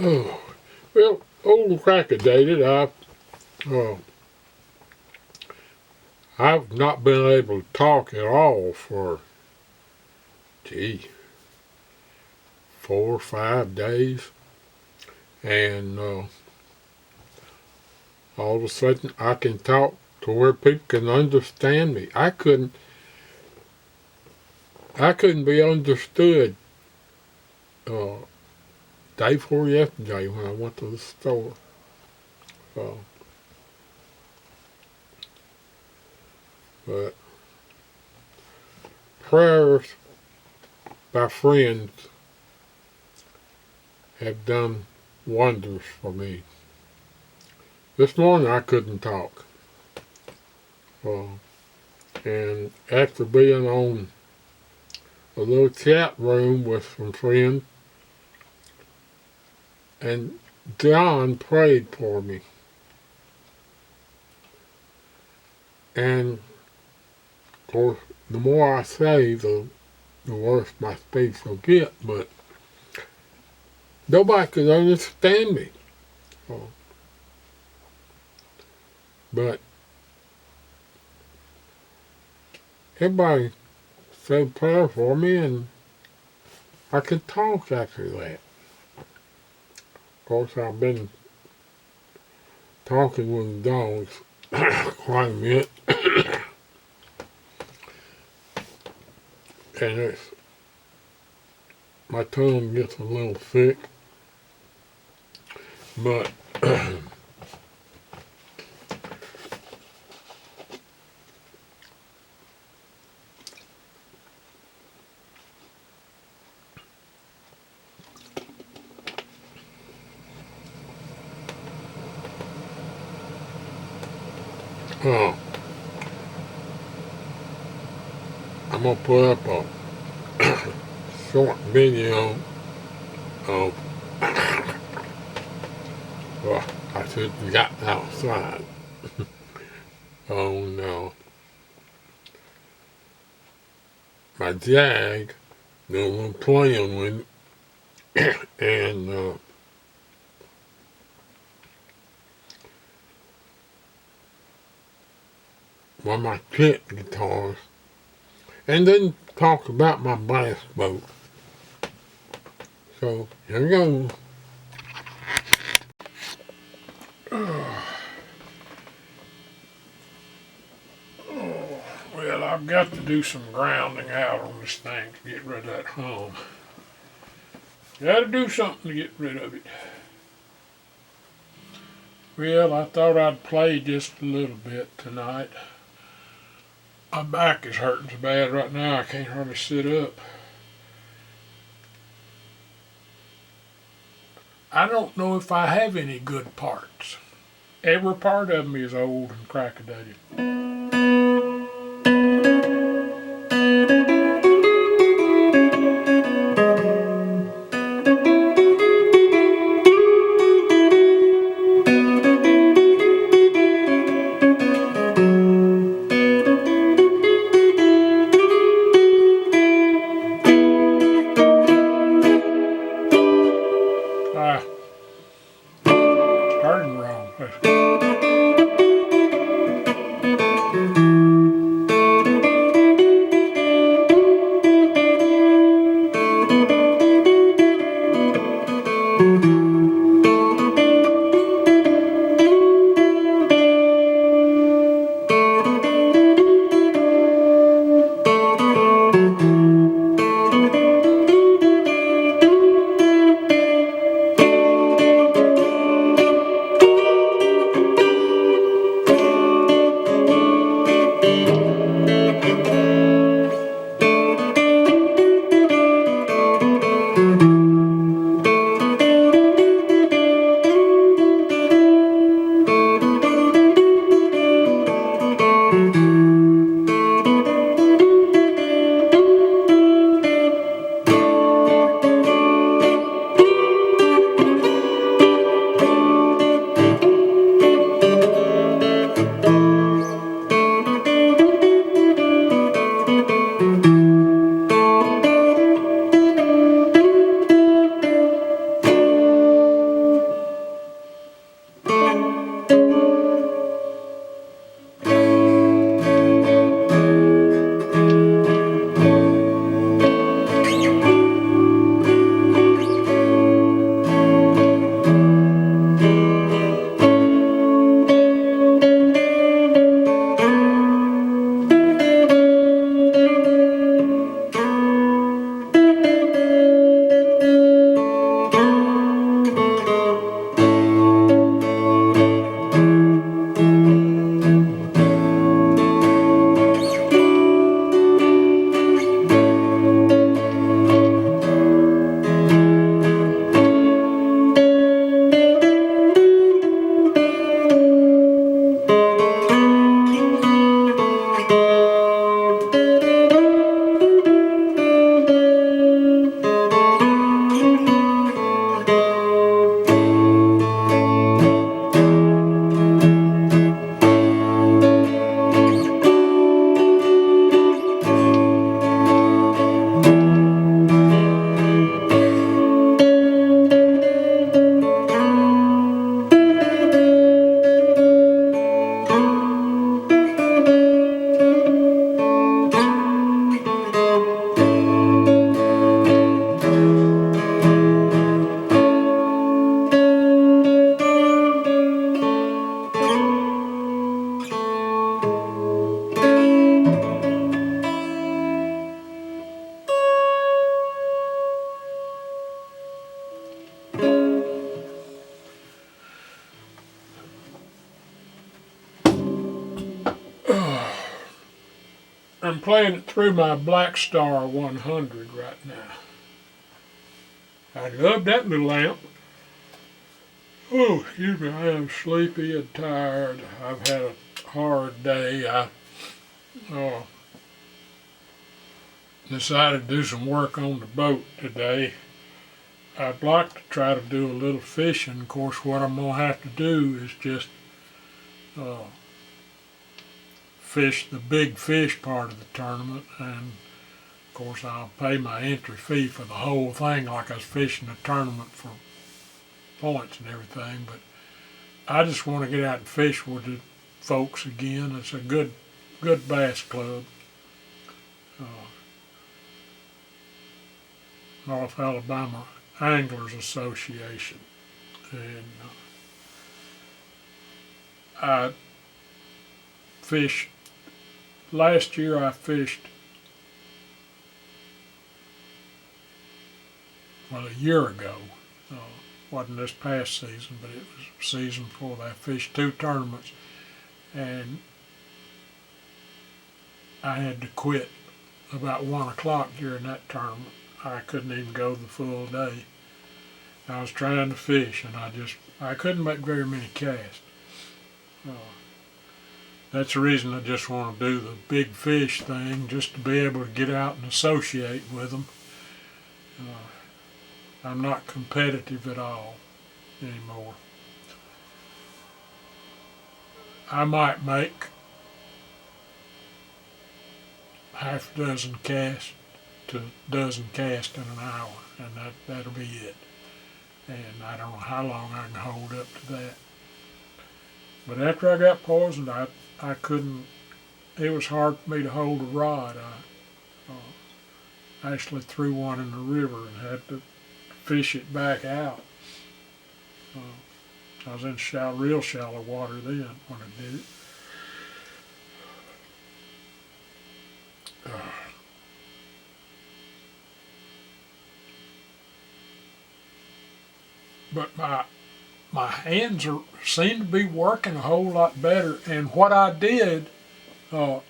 Oh, well, old&crackadated. I've not been able to talk at all for, 4 or 5 days, and all of a sudden I can talk to where people can understand me. I couldn't be understood day before yesterday when I went to the store. But prayers by friends have done wonders for me. This morning I couldn't talk. And after being on a little chat room with some friends, and John prayed for me. And of course, the more I say, the worse my speech will get, but nobody could understand me. But everybody said a prayer for me, and I could talk after that. Of course, I've been talking with the dogs quite a bit. And my tongue gets a little thick, but I'm gonna put up a short video of well, I should have gotten outside on my Jag that I'm playing with, and one of my kit guitars, and then talk about my bass boat. So here goes. Well, I've got to do some grounding out on this thing to get rid of that hum. Got to do something to get rid of it. Well, I thought I'd play just a little bit tonight. My back is hurting so bad right now I can't hardly sit up. I don't know if I have any good parts. Every part of me is old and crackadated. Starting wrong. I'm playing it through my Black Star 100 right now. I love that little amp. Oh, excuse me, I am sleepy and tired. I've had a hard day. I decided to do some work on the boat today. I'd like to try to do a little fishing. Of course, what I'm going to have to do is just fish the big fish part of the tournament, and of course I'll pay my entry fee for the whole thing like I was fishing a tournament for points and everything. But I just want to get out and fish with the folks again. It's a good bass club. North Alabama Anglers Association, and I fished last year. I fished, well, a year ago. Wasn't this past season, but it was a season before that. I fished 2 tournaments, and I had to quit about 1 o'clock during that tournament. I couldn't even go the full day. I was trying to fish, and I couldn't make very many casts. That's the reason I just want to do the big fish thing, just to be able to get out and associate with them. I'm not competitive at all anymore. I might make half a dozen casts to a dozen casts in an hour, and that'll be it. And I don't know how long I can hold up to that. But after I got poisoned, I couldn't, it was hard for me to hold a rod. I actually threw one in the river and had to fish it back out. I was in real shallow water then when I did it. But my hands seem to be working a whole lot better. And what I did, I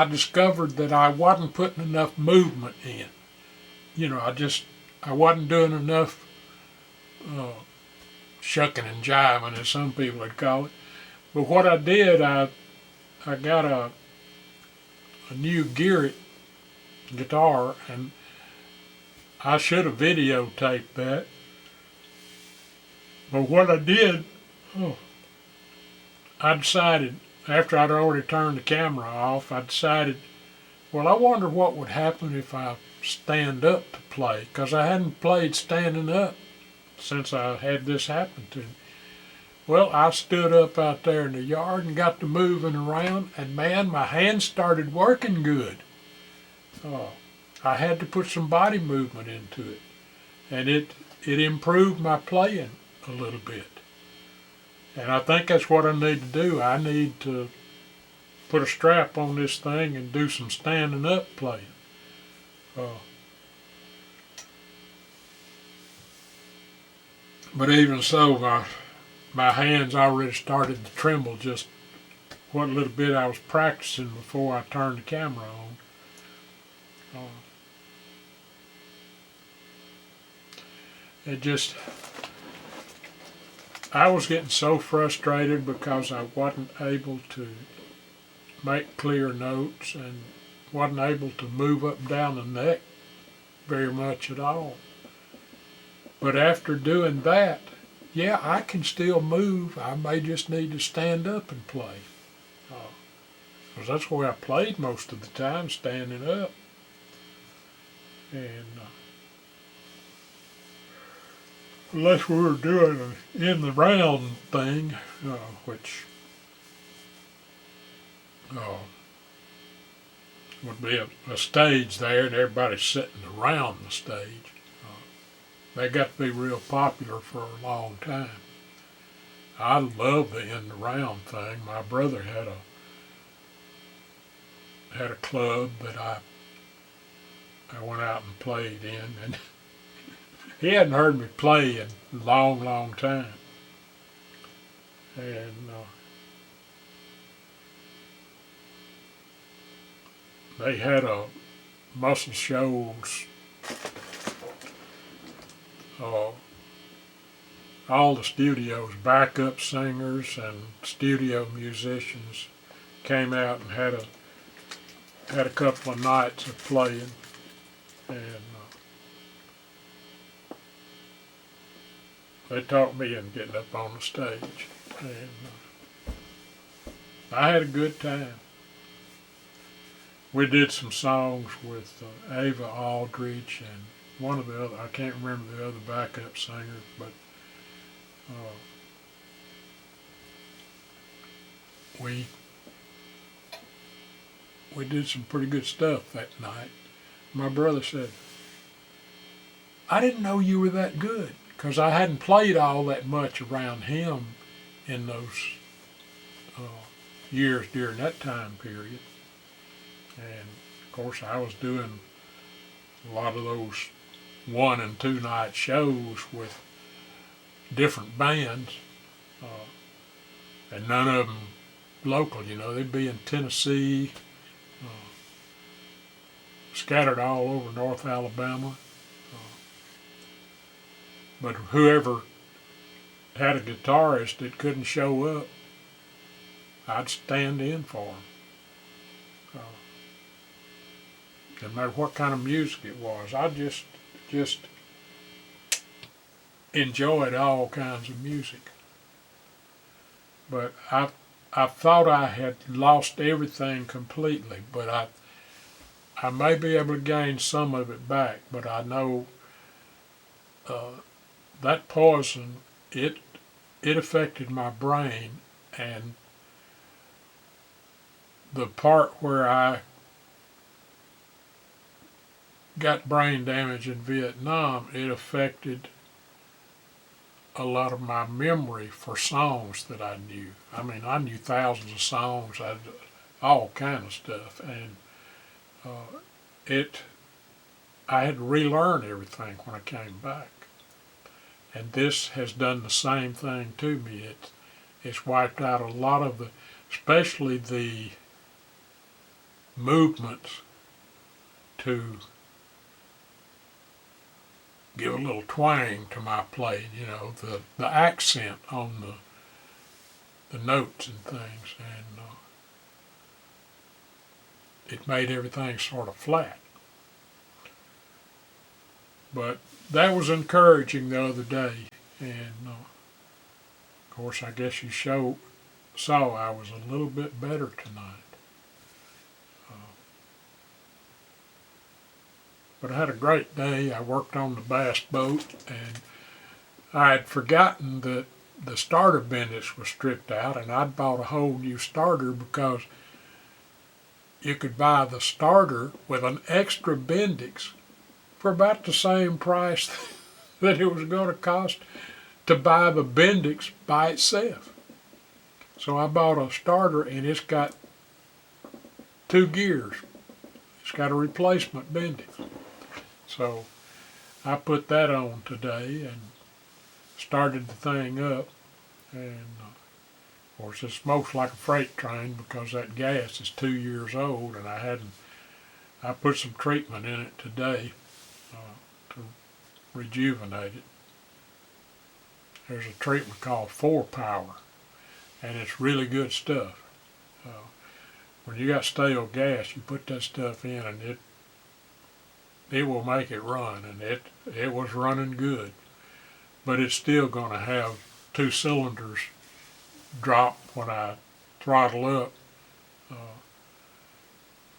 discovered that I wasn't putting enough movement in. You know, I wasn't doing enough shucking and jiving, as some people would call it. But what I did, I got a new Garrett guitar, and I should have videotaped that. But what I did, I decided, after I'd already turned the camera off, I decided, well, I wonder what would happen if I stand up to play, because I hadn't played standing up since I had this happen to me. Well, I stood up out there in the yard and got to moving around, and man, my hands started working good. I had to put some body movement into it, and it improved my playing a little bit. And I think that's what I need to do. I need to put a strap on this thing and do some standing up playing. But even so, my hands already started to tremble just what little bit I was practicing before I turned the camera on. I was getting so frustrated because I wasn't able to make clear notes and wasn't able to move up and down the neck very much at all. But after doing that, yeah, I can still move. I may just need to stand up and play. Because that's where I played most of the time, standing up. And unless we were doing an in the round thing, which would be a stage there and everybody's sitting around the stage. They got to be real popular for a long time. I love the in the round thing. My brother had a club that I went out and played in, and he hadn't heard me play in a long, long time. And they had a Muscle Shoals, all the studios, backup singers and studio musicians came out and had a couple of nights of playing, and they taught me in getting up on the stage, and I had a good time. We did some songs with Ava Aldridge and one of the other, I can't remember the other backup singers, but we did some pretty good stuff that night. My brother said, I didn't know you were that good, because I hadn't played all that much around him in those years during that time period. And of course I was doing a lot of those 1 and 2 night shows with different bands, and none of them local, you know. They'd be in Tennessee, scattered all over North Alabama. But whoever had a guitarist that couldn't show up, I'd stand in for them. No matter what kind of music it was, I just enjoyed all kinds of music. But I thought I had lost everything completely, but I may be able to gain some of it back. But I know that poison, it affected my brain, and the part where I got brain damage in Vietnam, it affected a lot of my memory for songs that I knew. I mean, I knew thousands of songs, all kind of stuff, and I had to relearn everything when I came back. And this has done the same thing to me. It's wiped out a lot of especially the movements to give a little twang to my playing, you know, the accent on the notes and things, and it made everything sort of flat. But that was encouraging the other day, and of course I guess you saw I was a little bit better tonight. But I had a great day. I worked on the bass boat, and I had forgotten that the starter bendix was stripped out, and I'd bought a whole new starter because you could buy the starter with an extra bendix for about the same price that it was going to cost to buy the bendix by itself. So I bought a starter, and it's got 2 gears. It's got a replacement bendix. So I put that on today and started the thing up, and of course it smokes like a freight train because that gas is 2 years old, and I put some treatment in it today to rejuvenate it. There's a treatment called 4-Power, and it's really good stuff. When you got stale gas, you put that stuff in, and it will make it run, and it was running good. But it's still going to have 2 cylinders drop when I throttle up.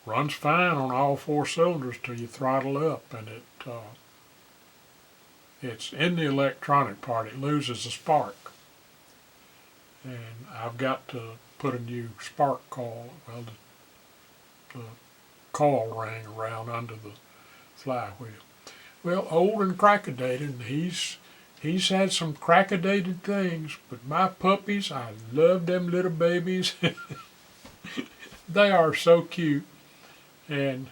Runs fine on all 4 cylinders till you throttle up, and it's in the electronic part. It loses the spark, and I've got to put a new spark coil, well, the coil ring around under the flywheel. Well, old and crackadated, he's had some crackadated things, but my puppies, I love them little babies. They are so cute, and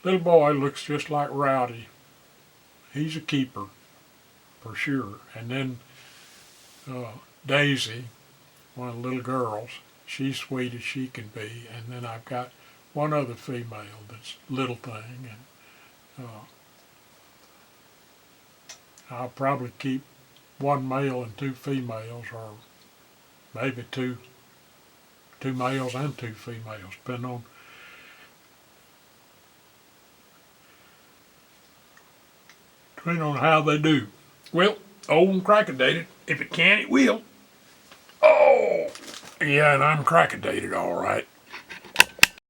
little boy looks just like Rowdy. He's a keeper for sure. And then Daisy, one of the little girls, she's sweet as she can be. And then I've got one other female that's little thing, and I'll probably keep one male and two females, or maybe two males and two females, depending on how they do. Well, old and crackadated. If it can, it will. Oh, yeah, and I'm crackadated, all right.